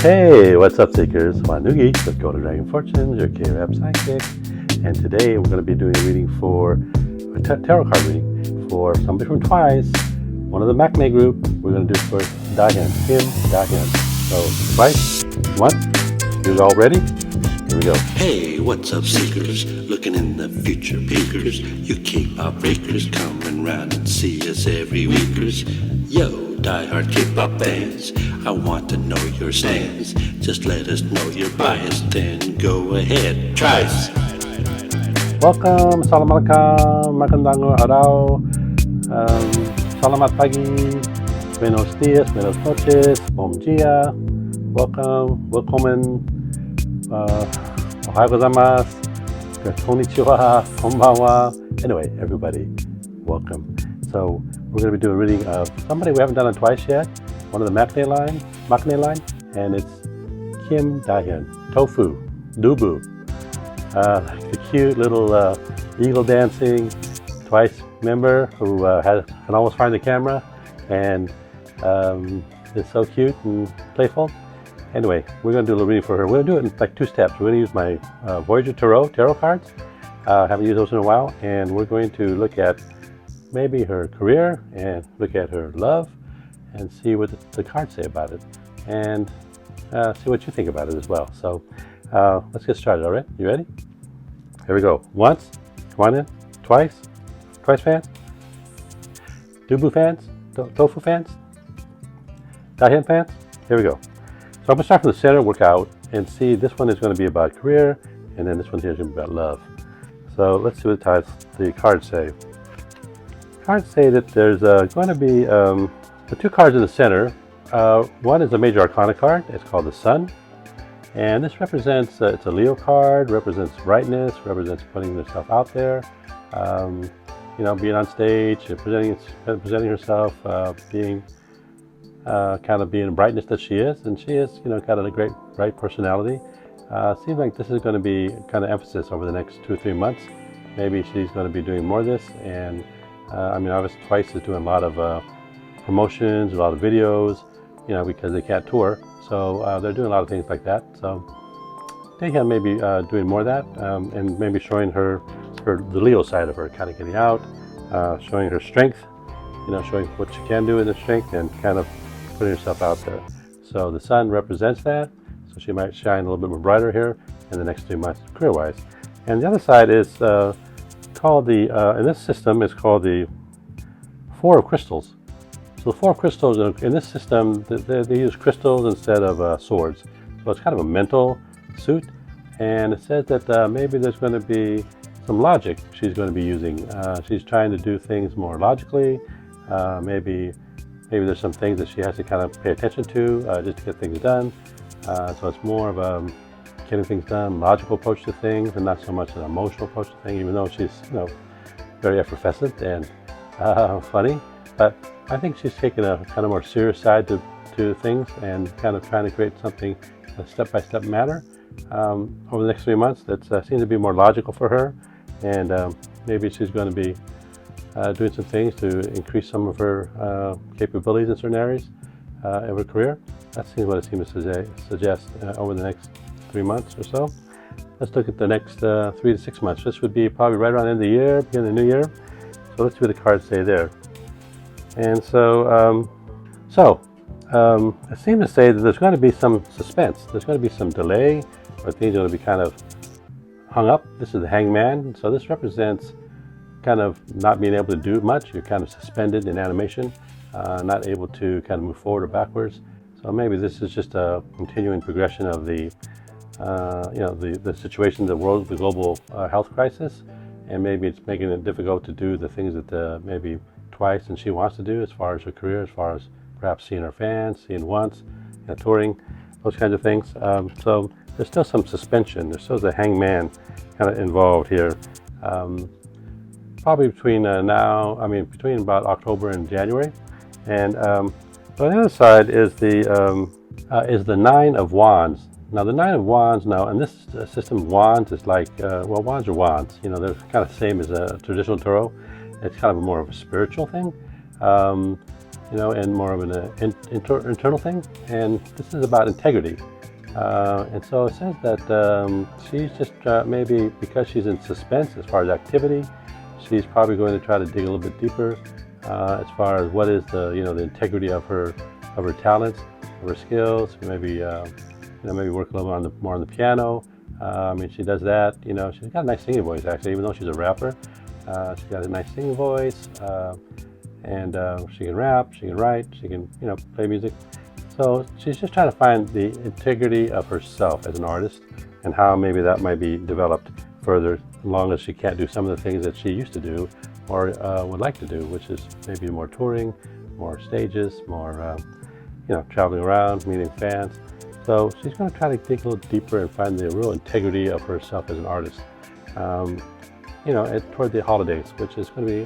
Hey, what's up, Seekers? Wanugee with GoldenDragonFortunes, your K-Rap sidekick. And today we're going to be doing a reading for a tarot card reading for somebody from Twice, one of the Maknae group. We're going to do for Dahyun, Kim Dahyun. So, Twice, once, you all ready? Here we go. Hey, what's up, seekers? Looking in the future peekers. You K-pop breakers, coming round and see us every weekers. Yo, diehard K-pop fans, I want to know your stance. Just let us know your bias, then go ahead, try us. Welcome, Assalamualaikum, magandang araw, selamat pagi, buenos dias, buenos noches, bom dia, welcome, ohayou gozaimasu, konnichiwa, konbanwa. Anyway, everybody, welcome. So we're going to be doing a reading of somebody we haven't done on Twice yet, one of the Maknae line, and it's Kim Dahyun, Tofu, Dubu. The cute little eagle dancing Twice member who can almost find the camera and is so cute and playful. Anyway, we're going to do a little reading for her. We're going to do it in like two steps. We're going to use my Voyager tarot cards. Haven't used those in a while, and we're going to look at maybe her career and look at her love and see what the cards say about it, and see what you think about it as well. So let's get started. All right, you ready? Here we go. Once, come on in. Twice fans, Dubu fans, Tofu fans, Dahyun fans. Here we go. So I'm going to start from the center, work out, and see this one is going to be about career, and then this one here is going to be about love. So let's see what the cards say. Cards say that there's going to be the two cards in the center. One is a major Arcana card. It's called the Sun. And this represents, it's a Leo card, represents brightness, represents putting yourself out there, being on stage, presenting herself, being kind of being the brightness that she is. And she is, kind of a great, bright personality. Seems like this is going to be kind of emphasis over the next 2 or 3 months. Maybe she's going to be doing more of this. And obviously Twice is doing a lot of promotions, a lot of videos, because they can't tour. So they're doing a lot of things like that. So Dahyun may be doing more of that, and maybe showing the Leo side of her, kind of getting out, showing her strength, showing what she can do in the strength, and kind of putting herself out there. So the Sun represents that. So she might shine a little bit more brighter here in the next 3 months, career-wise. And the other side is called in this system, is called the Four of Crystals. So the Four of Crystals, in this system, they use crystals instead of swords. So it's kind of a mental suit. And it says that maybe there's going to be some logic she's going to be using. She's trying to do things more logically. Maybe there's some things that she has to kind of pay attention to just to get things done. So it's more of a getting things done, logical approach to things, and not so much an emotional approach to things, even though she's, very effervescent and funny. But I think she's taking a kind of more serious side to things and kind of trying to create something, a step-by-step manner over the next 3 months that seems to be more logical for her. And maybe she's going to be doing some things to increase some of her capabilities in certain areas of her career. That seems what it seems to suggest over the next 3 months or so. Let's look at the next 3 to 6 months. This would be probably right around the end of the year, beginning of the new year. So let's see what the cards say there. And so, it seems to say that there's going to be some suspense. There's going to be some delay, or things are going to be kind of hung up. This is the Hangman. So this represents kind of not being able to do much. You're kind of suspended in animation, not able to kind of move forward or backwards. So maybe this is just a continuing progression of the situation, the global health crisis, and maybe it's making it difficult to do the things that maybe Twice and she wants to do as far as her career, as far as perhaps seeing her fans, seeing once, touring, those kinds of things. So there's still some suspension. There's still the Hangman kind of involved here. Probably between between about October and January. And on the other side is the Nine of Wands. Now the Nine of Wands, in this system, wands is like, wands are wands. They're kind of the same as a traditional tarot. It's kind of more of a spiritual thing. and more of an internal thing. And this is about integrity. And so it says that she's just maybe because she's in suspense as far as activity, she's probably going to try to dig a little bit deeper as far as what is the the integrity of her talents, of her skills. Maybe maybe work a little bit more on the piano. I mean, she does that. She's got a nice singing voice actually, even though she's a rapper. She's got a nice singing voice, and she can rap, she can write, she can play music. So she's just trying to find the integrity of herself as an artist, and how maybe that might be developed further, as long as she can't do some of the things that she used to do or would like to do, which is maybe more touring, more stages, more traveling around, meeting fans. So she's going to try to dig a little deeper and find the real integrity of herself as an artist. Toward the holidays, which is going to be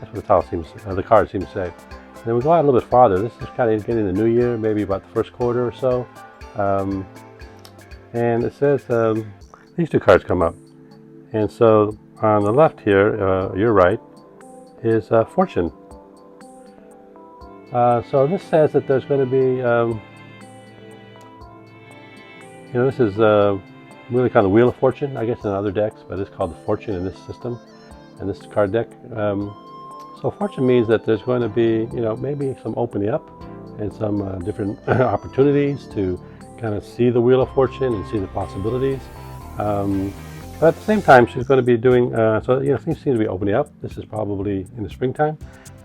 that's what the card seems to say. And then we go out a little bit farther. This is kind of getting the new year, maybe about the first quarter or so. And it says these two cards come up. And so on the left here, your right, is fortune. So this says that there's going to be, this is really kind of the Wheel of Fortune, I guess, in other decks, but it's called the Fortune in this system, in this card deck. So fortune means that there's going to be, maybe some opening up and some different opportunities to kind of see the Wheel of Fortune and see the possibilities. But at the same time, she's going to be doing, things seem to be opening up. This is probably in the springtime.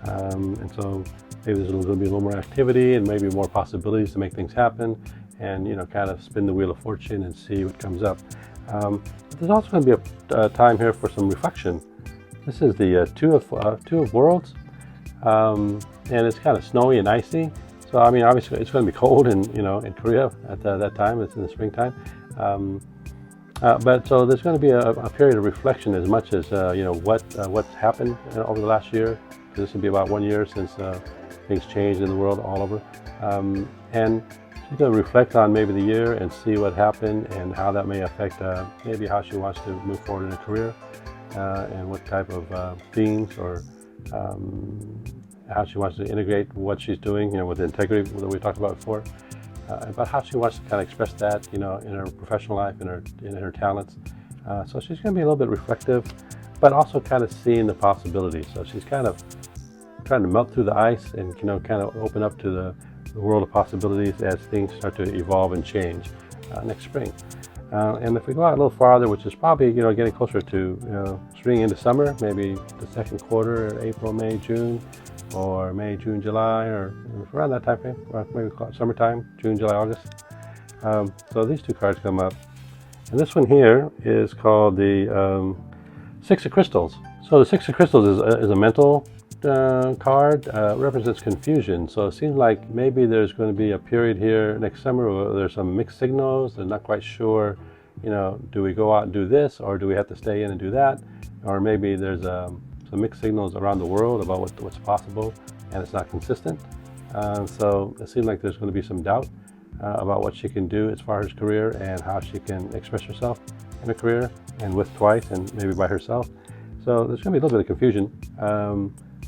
And so maybe there's going to be a little more activity and maybe more possibilities to make things happen and, kind of spin the Wheel of Fortune and see what comes up. There's also going to be a time here for some reflection. This is the Two of Worlds, and it's kind of snowy and icy. So I mean, obviously it's going to be cold in in Korea at that time. It's in the springtime, but so there's going to be a period of reflection as much as what's happened over the last year. This will be about 1 year since things changed in the world all over, and she's going to reflect on maybe the year and see what happened and how that may affect maybe how she wants to move forward in her career. And what type of themes or how she wants to integrate what she's doing, with the integrity that we talked about before, about how she wants to kind of express that, in her professional life, in her talents. So she's going to be a little bit reflective, but also kind of seeing the possibilities. So she's kind of trying to melt through the ice and kind of open up to the world of possibilities as things start to evolve and change next spring. And if we go out a little farther, which is probably getting closer to spring into summer, maybe the second quarter, April, May, June, or May, June, July, or around that time frame, or maybe summertime, June, July, August. So these two cards come up, and this one here is called the Six of Crystals. So the Six of Crystals is a mental card, represents confusion. So it seems like maybe there's going to be a period here next summer where there's some mixed signals. They're not quite sure, do we go out and do this, or do we have to stay in and do that? Or maybe there's some mixed signals around the world about what's possible, and it's not consistent. So it seems like there's going to be some doubt about what she can do as far as career and how she can express herself in her career and with Twice and maybe by herself. So there's going to be a little bit of confusion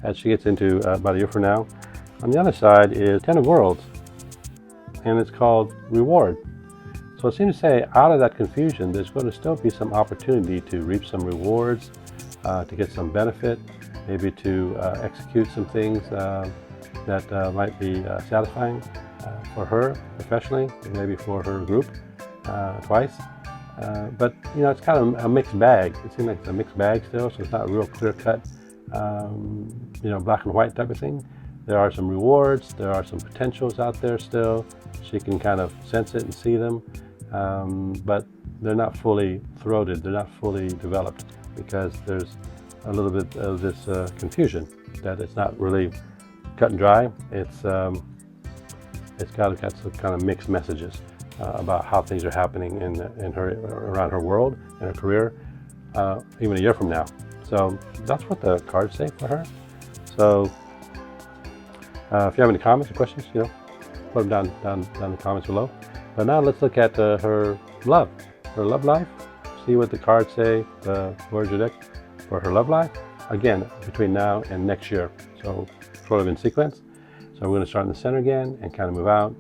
as she gets into about a year from now. On the other side is Ten of Worlds, and it's called Reward. So it seems to say out of that confusion, there's going to still be some opportunity to reap some rewards, to get some benefit, maybe to execute some things that might be satisfying for her professionally, and maybe for her group, Twice. But it's kind of a mixed bag. It seems like it's a mixed bag still, so it's not a real clear-cut black and white type of thing. There are some rewards, there are some potentials out there still. She can kind of sense it and see them, but they're not fully throated, they're not fully developed, because there's a little bit of this confusion that it's not really cut and dry. It's got some kind of mixed messages about how things are happening in her, around her world and her career, even a year from now. So that's what the cards say for her. So if you have any comments or questions, put them down in the comments below. But now let's look at her love life. See what the cards say, the Voyager deck, for her love life. Again, between now and next year. So sort of in sequence. So we're going to start in the center again and kind of move out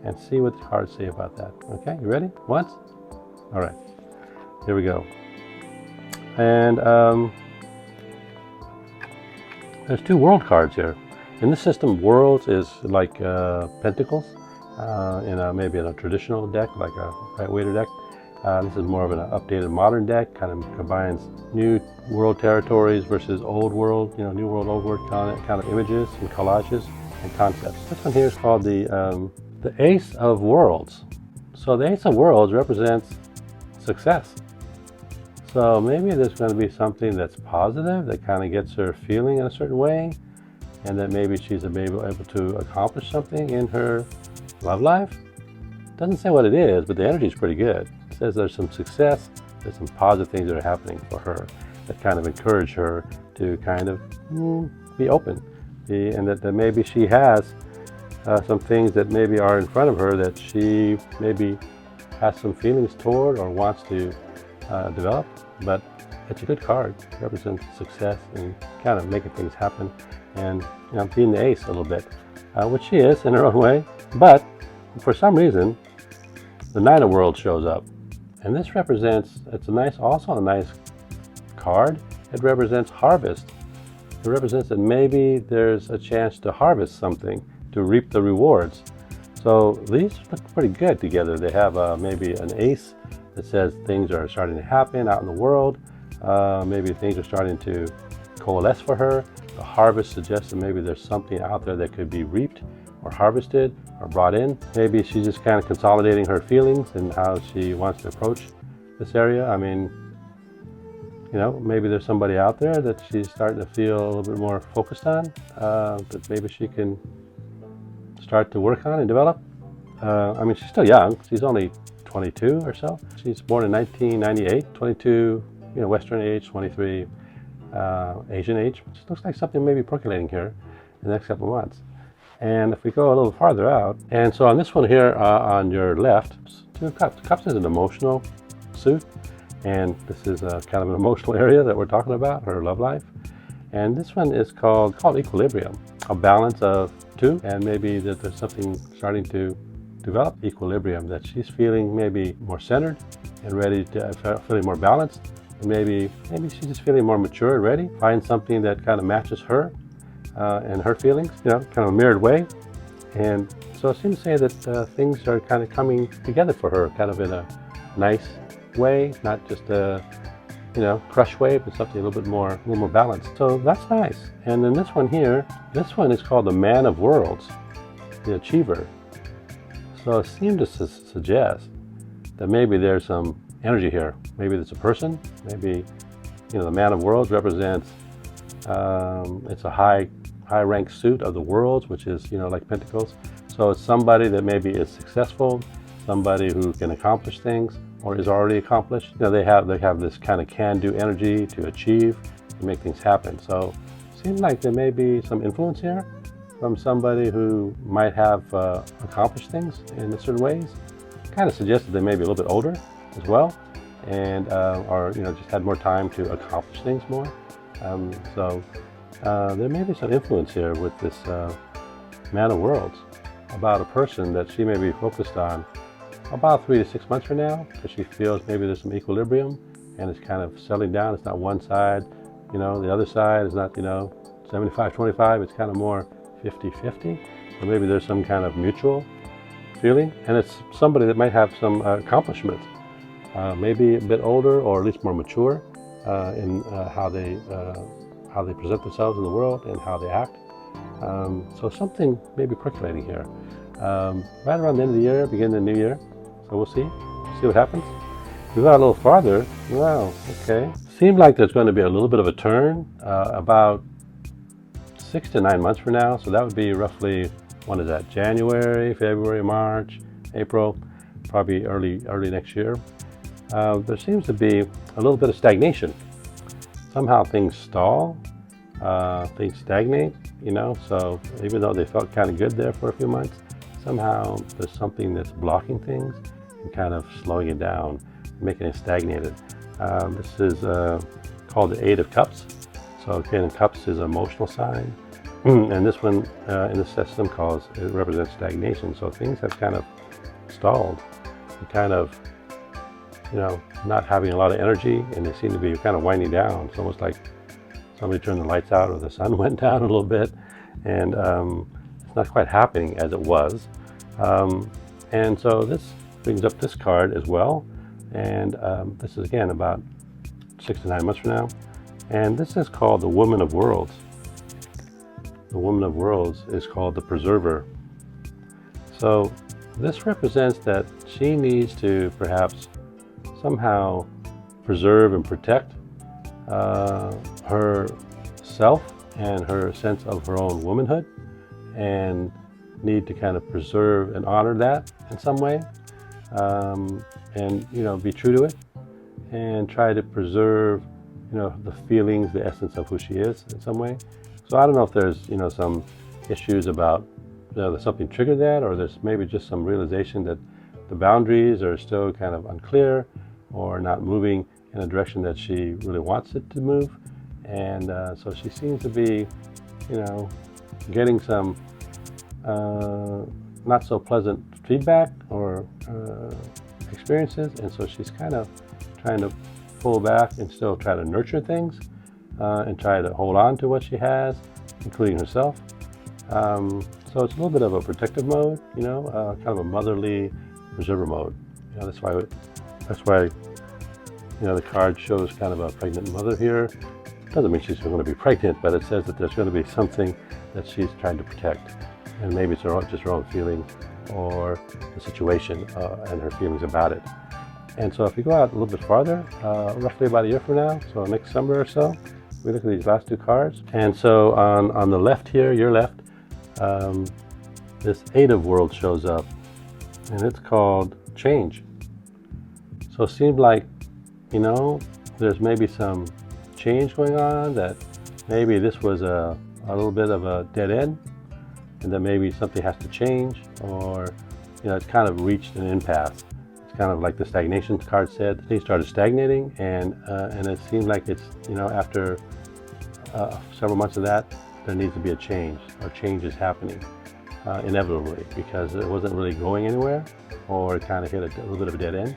and see what the cards say about that. Okay, you ready? Once? All right, here we go. And there's 2 world cards here. In this system, worlds is like pentacles maybe in a traditional deck, like a right-waiter deck. This is more of an updated modern deck, kind of combines new world territories versus old world, new world, old world kind of images and collages and concepts. This one here is called the Ace of Worlds. So the Ace of Worlds represents success. So maybe there's going to be something that's positive that kind of gets her feeling in a certain way, and that maybe she's able to accomplish something in her love life. Doesn't say what it is, but the energy is pretty good. It says there's some success, there's some positive things that are happening for her that kind of encourage her to kind of be open, and that maybe she has some things that maybe are in front of her that she maybe has some feelings toward or wants to develop. But it's a good card. It represents success and kind of making things happen, and being the ace a little bit, which she is in her own way. But for some reason, the Nine of Worlds shows up, and this represents, also a nice card. It represents harvest. It represents that maybe there's a chance to harvest something, to reap the rewards. So these look pretty good together. They have maybe an ace that says things are starting to happen out in the world. Maybe things are starting to coalesce for her. The harvest suggests that maybe there's something out there that could be reaped or harvested or brought in. Maybe she's just kind of consolidating her feelings and how she wants to approach this area. I mean, maybe there's somebody out there that she's starting to feel a little bit more focused on, that maybe she can start to work on and develop. I mean, she's still young. She's only 22 or so. She's born in 1998, 22, Western age, 23, Asian age. Which looks like something may be percolating here in the next couple of months. And if we go a little farther out, and so on this one here on your left, 2 of Cups. Cups is an emotional suit, and this is kind of an emotional area that we're talking about, her love life. And this one is called equilibrium, a balance of 2, and maybe that there's something starting to develop equilibrium, that she's feeling maybe more centered and ready to feeling more balanced, and maybe she's just feeling more mature and ready. Find something that kind of matches her and her feelings, kind of a mirrored way. And so it seems to say that things are kind of coming together for her, kind of in a nice way, not just a crush way, but something a little more balanced. So that's nice. And then this one here, this one is called the Man of Worlds, the Achiever. So it seemed to suggest that maybe there's some energy here. Maybe it's a person. Maybe the Man of Worlds represents it's a high rank suit of the worlds, which is like pentacles. So it's somebody that maybe is successful, somebody who can accomplish things or is already accomplished. They have this kind of can-do energy to achieve and make things happen. So it seems like there may be some influence here from somebody who might have accomplished things in certain ways. Kind of suggests that they may be a little bit older as well, and or just had more time to accomplish things more. So there may be some influence here with this Man of Worlds about a person that she may be focused on about 3 to 6 months from now, because she feels maybe there's some equilibrium and it's kind of settling down. It's not one side, the other side is not 75-25. It's kind of more 50-50. So maybe there's some kind of mutual feeling, and it's somebody that might have some accomplishments, maybe a bit older or at least more mature in how they present themselves in the world and how they act. So something may be percolating here. Right around the end of the year, beginning of the new year. So we'll see what happens. We got a little farther. Wow, okay. Seemed like there's going to be a little bit of a turn about 6 to 9 months from now. So that would be roughly, when is that? January, February, March, April, probably early next year. There seems to be a little bit of stagnation. Somehow things stall, things stagnate, so even though they felt kind of good there for a few months, somehow there's something that's blocking things and kind of slowing it down, making it stagnated. This is called the 8 of Cups. So again, Cups is an emotional sign. And this one in the system it represents stagnation. So things have kind of stalled, and kind of, not having a lot of energy, and they seem to be kind of winding down. It's almost like somebody turned the lights out or the sun went down a little bit, and it's not quite happening as it was. And so this brings up this card as well. And this is again about 6 to 9 months from now. And this is called the Woman of Worlds. The Woman of Worlds is called the Preserver. So this represents that she needs to perhaps somehow preserve and protect her self and her sense of her own womanhood, and need to kind of preserve and honor that in some way, and be true to it, and try to preserve the feelings, the essence of who she is in some way. So I don't know if there's some issues about there's something triggered that, or there's maybe just some realization that the boundaries are still kind of unclear or not moving in a direction that she really wants it to move. And so she seems to be getting some not so pleasant feedback or experiences, and so she's kind of trying to pull back and still try to nurture things and try to hold on to what she has, including herself. So it's a little bit of a protective mode, kind of a motherly preserver mode. That's why the card shows kind of a pregnant mother here. Doesn't mean she's going to be pregnant, but it says that there's going to be something that she's trying to protect, and maybe it's just her own feelings or the situation and her feelings about it. And so if you go out a little bit farther, roughly about a year from now, so next summer or so, we look at these last 2 cards. And so on the left here, your left, this 8 of Worlds shows up, and it's called Change. So it seems like, there's maybe some change going on, that maybe this was a little bit of a dead end, and that maybe something has to change, or it's kind of reached an impasse. It's kind of like the stagnation card said. Things started stagnating, and it seemed like it's after several months of that, there needs to be a change, or change is happening inevitably, because it wasn't really going anywhere, or it kind of hit a little bit of a dead end.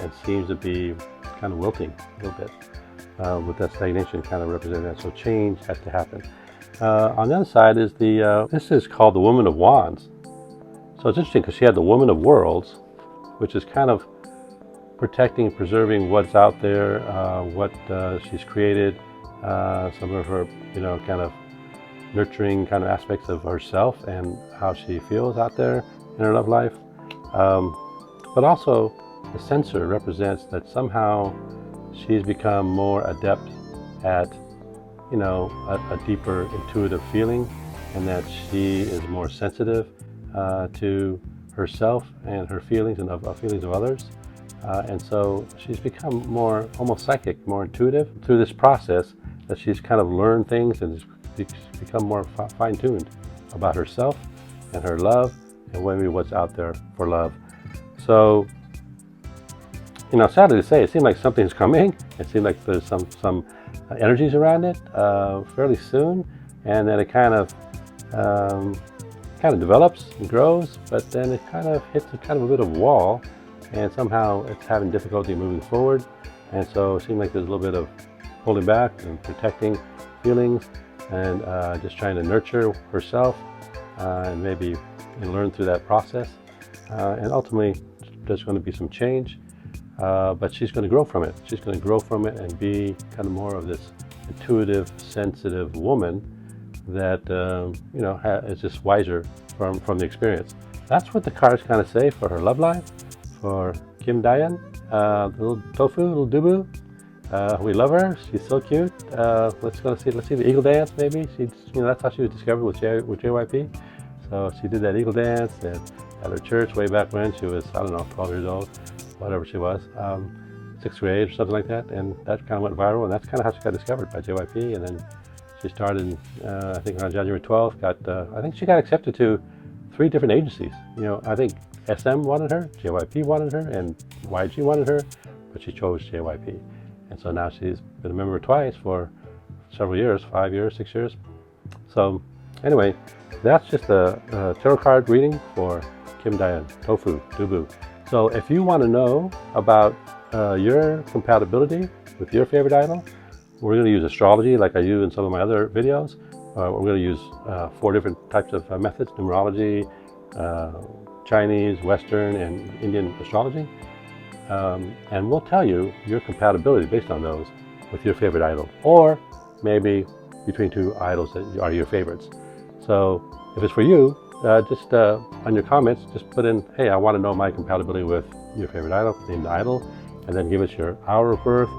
It seems to be kind of wilting a little bit, with that stagnation kind of representing that. So change has to happen. On the other side is this is called the Woman of Wands. So it's interesting because she had the Woman of Worlds, which is kind of protecting, preserving what's out there, what she's created, some of her, kind of nurturing kind of aspects of herself and how she feels out there in her love life. But also the Censor represents that somehow she's become more adept at a deeper intuitive feeling, and that she is more sensitive to herself and her feelings and of feelings of others. And so she's become more almost psychic, more intuitive through this process, that she's kind of learned things and become more fine-tuned about herself and her love and maybe what's out there for love. So, sadly to say, it seemed like something's coming. It seemed like there's some energies around it fairly soon, and then it kind of develops and grows, but then it kind of hits a kind of a bit of wall, and somehow it's having difficulty moving forward. And so it seemed like there's a little bit of holding back and protecting feelings, and just trying to nurture herself and maybe learn through that process. And ultimately, there's going to be some change. But she's going to grow from it. She's going to grow from it and be kind of more of this intuitive, sensitive woman that is just wiser from the experience. That's what the cards kind of say for her love life, for Kim Dahyun, the little Tofu, little Dubu. We love her. She's so cute. Let's see the eagle dance. Maybe that's how she was discovered with JYP. So she did that eagle dance at her church way back when she was 12 years old. Whatever she was, 6th grade or something like that, and that kind of went viral, and that's kind of how she got discovered by JYP. And then she started, I think on January 12th, I think she got accepted to 3 different agencies. I think SM wanted her, JYP wanted her, and YG wanted her, but she chose JYP. And so now she's been a member of Twice for several years, 5 years, 6 years. So anyway, that's just a tarot card reading for Kim Dahyun, Tofu, Dubu. So if you want to know about your compatibility with your favorite idol, we're going to use astrology like I do in some of my other videos. We're going to use 4 different types of methods: numerology, Chinese, Western, and Indian astrology. And we'll tell you your compatibility based on those with your favorite idol, or maybe between 2 idols that are your favorites. So if it's for you, just on your comments, just put in, hey, I want to know my compatibility with your favorite idol, name the idol, and then give us your hour of birth,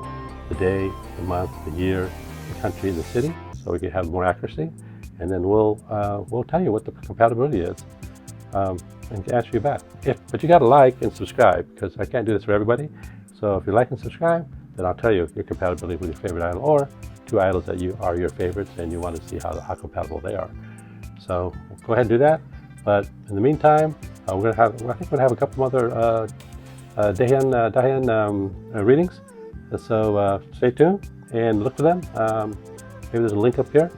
the day, the month, the year, the country, the city, so we can have more accuracy. And then we'll tell you what the compatibility is, and answer you back. But you got to like and subscribe, because I can't do this for everybody. So if you like and subscribe, then I'll tell you your compatibility with your favorite idol, or 2 idols that are your favorites and you want to see how compatible they are. So go ahead and do that. But in the meantime, I think we're gonna have a couple other Dahyun readings. So stay tuned and look for them. Maybe there's a link up here.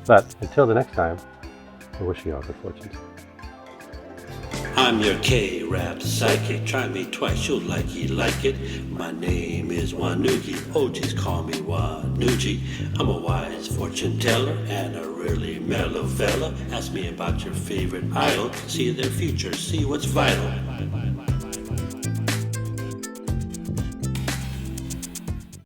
But until the next time, we're wishing you all good fortunes. I'm your K-rap psychic. Try me twice, you'll like it. My name is Wanugee. OGs call me Wanugee. I'm a wise fortune teller and a really mellow fella. Ask me about your favorite idol. See their future, see what's vital.